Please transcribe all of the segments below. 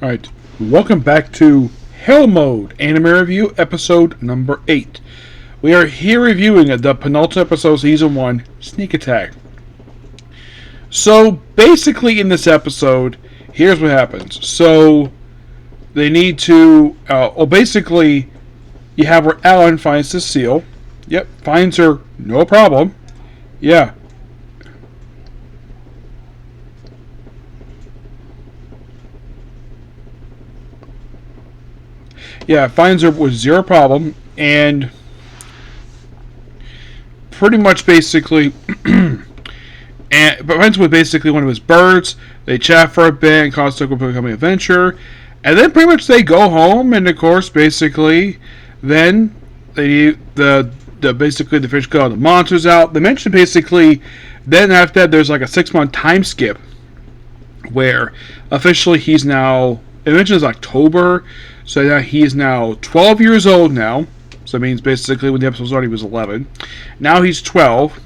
Alright, welcome back to Hell Mode Anime Review, episode number 8. We are here reviewing the penultimate episode of Season 1, Sneak Attack. So, basically in this episode, here's what happens. So, they need to, basically, you have where Alan finds Cecile. Yep, finds her, no problem. Yeah. Yeah, finds her with zero problem, and pretty much basically, but finds with basically one of his birds. They chat for a bit, and cause to become an adventure, and then pretty much they go home, and of course, basically, then they basically the fish go, the monsters out. They mentioned basically, then after that, there's like a 6-month time skip, where officially he's now. It mentions October. So now he's now 12 years old now. So that means basically when the episode started he was 11. Now he's 12.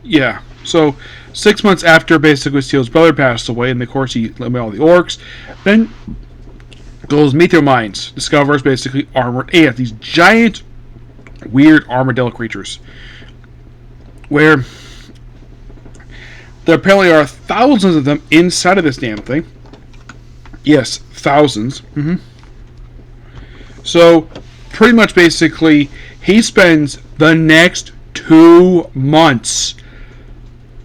Yeah. So 6 months after basically Steel's brother passed away, and of course he met all the orcs. Then goes meteor mines. Discovers basically armored ants. These giant, weird armadillo creatures. Where there apparently are thousands of them inside of this damn thing. Yes, thousands. So, pretty much basically, he spends the next 2 months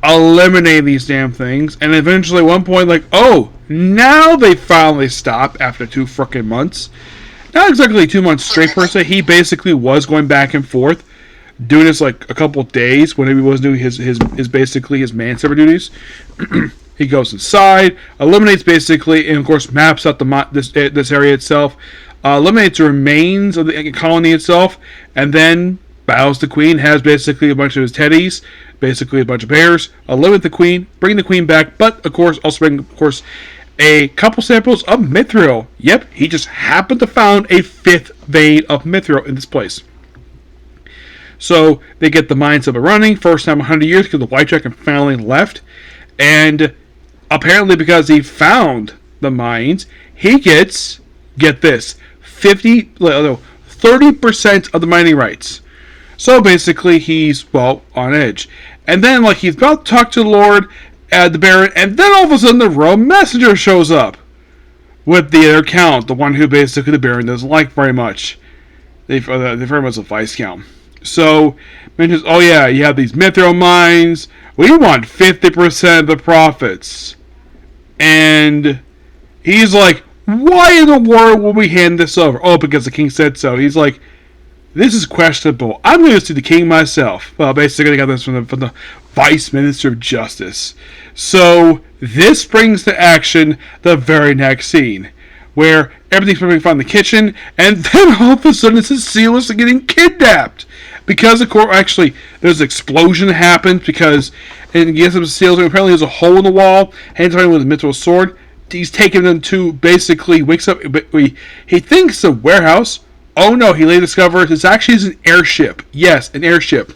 eliminating these damn things, and eventually at one point, like, oh, now they finally stop after 2 frickin' months. Not exactly 2 months straight per se. He basically was going back and forth, doing this like a couple days when he was doing his basically his manservant duties. He goes inside, eliminates basically, and of course maps out this area itself, eliminates the remains of the colony itself, and then battles the queen, has basically a bunch of his teddies, basically a bunch of bears, eliminate the queen, bring the queen back, but of course also bring, of course, a couple samples of mithril. Yep, he just happened to found a 5th vein of mithril in this place. So they get the mines up and running, first time in 100 years because the White Dragon finally left, and apparently because he found the mines, he gets, get this, 30% of the mining rights. So basically he's, well, on edge. And then like he's about to talk to the Lord, the Baron, and then all of a sudden the royal messenger shows up. With the other count, the one who basically the Baron doesn't like very much. They very much a Viscount. So, mentions, oh yeah, you have these mithril mines, we want 50% of the profits. And he's like, why in the world will we hand this over? Oh, because the king said so. He's like, this is questionable. I'm going to see the king myself. Well, basically, I got this from the Vice Minister of Justice. So, this brings to action the very next scene, where everything's perfectly fine in the kitchen, and then all of a sudden Cecile is getting kidnapped. Because, of course, actually, there's an explosion that happens because, and yes, Cecile apparently there's a hole in the wall, hands on him with a mithril sword. He's taking them to, basically, wakes up, he thinks it's a warehouse. Oh no, he later discovers it's actually an airship. Yes, an airship.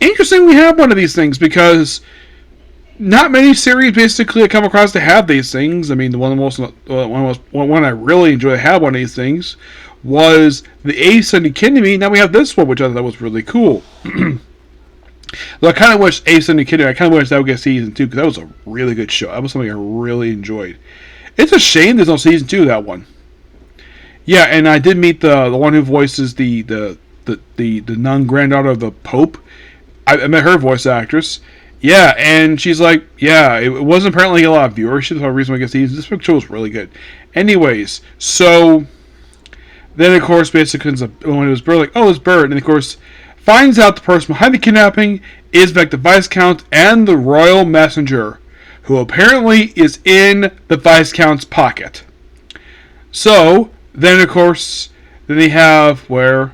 Interesting we have one of these things, because not many series basically I come across to have these things. I mean, the one I really enjoy to have one of these things was the Ace Attorney. Now we have this one, which I thought was really cool. Though I kind of wish Ace Attorney, I kind of wish that would get season 2, because that was a really good show. That was something I really enjoyed. It's a shame there's no season 2 of that one. Yeah, and I did meet the one who voices the nun granddaughter of the Pope. I met her voice actress. Yeah, and she's like, yeah, it wasn't apparently a lot of viewership. That's the reason why I guess this show was really good. Anyways, so then of course basically when it was bird, like, oh, it's bird, and of course finds out the person behind the kidnapping is like the Viscount and the royal messenger, who apparently is in the Viscount's pocket. So then of course they have where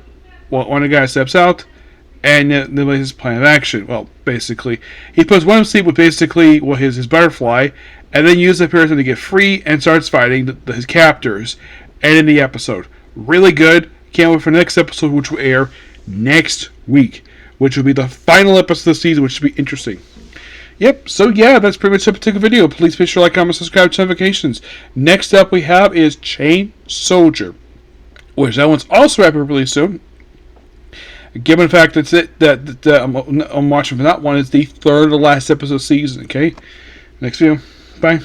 one of the guys steps out. And then his plan of action. Well, basically, he puts one to sleep with basically his butterfly, and then uses the person to get free and starts fighting his captors. And in the episode, really good. Can't wait for the next episode, which will air next week, which will be the final episode of the season, which should be interesting. Yep, so yeah, that's pretty much the particular video. Please be sure to like, comment, subscribe, to notifications. Next up we have is Chain Soldier, which that one's also wrapping up really soon. Given the fact that I'm watching for that one is the third to last episode of the season. Okay, next video. Bye.